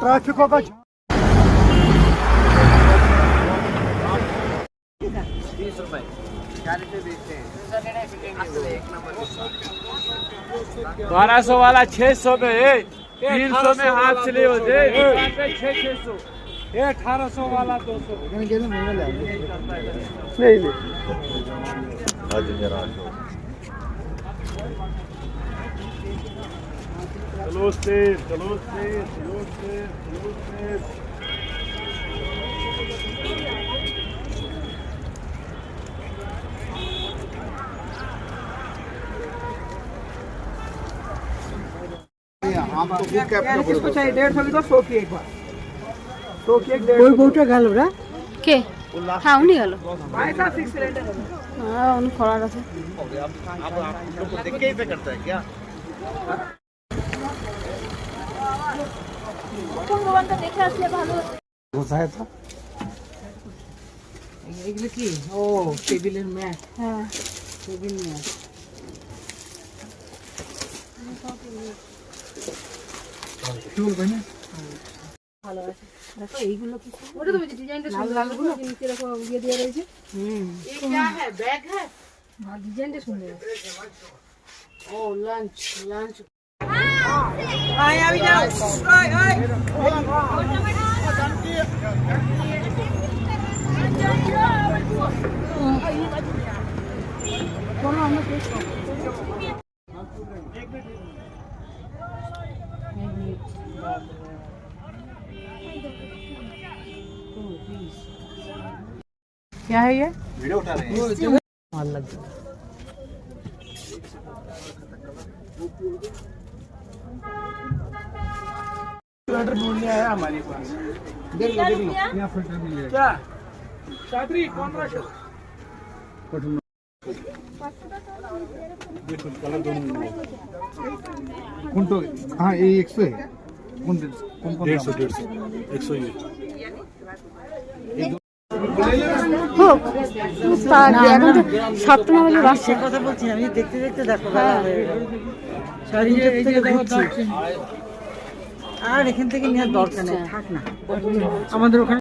Traffic होगा। 30 रुपए 1200 वाला 600 में है, 300 में हाथ चले होते 600 1800 वाला 200 नहीं चलो स्टेज चलो स्टेज चलो स्टेज चलो स्टेज। इसको चाहिए 150 की तो 100 की एक बार 100 की एक कोई बोटा गल रे কে হ্যাঁ উনি গেল भाई साहब 6 सिलेंडर है। হ্যাঁ উনি খরার আছে अब आप लोग को देख के ही पे करता है क्या? কোন দোকানটা দেখে আসলে ভালো হতো ঘুষায় তো এগুলো কি ও টেবিলের ম্যাট হ্যাঁ টেবিল ম্যাট চুল বানি ভালো আছে দেখো এইগুলো কি ওটা তুমি ডিজাইনটা সুন্দর লালগুলো নিচে রাখো ইয়ে দিয়ে রয়েছে ये क्या है बैग है ভালো ডিজাইনটা সুন্দর ओ लंच लंच आए अभी जाओ ओए ओए চলো আমরা টেস্ট করব क्या है ये वीडियो उठा रहे हैं। माल लग गया फिल्टर ढूंढने आया हमारे पास देख लो यहाँ फिल्टर मिलेगा क्या चादरी 1500 देखो कलर दोनों कौन तो हाँ ये 100 है कौन कौन 150 100 ये হোক এখন তো 7টা বাজে বাস সে কথা বলছি আমি দেখতে দেখতে দেখো শাড়িটার থেকে ঘুরছি আর এখান থেকে নেওয়ার দরকার নেই থাক না আমাদের ওখানে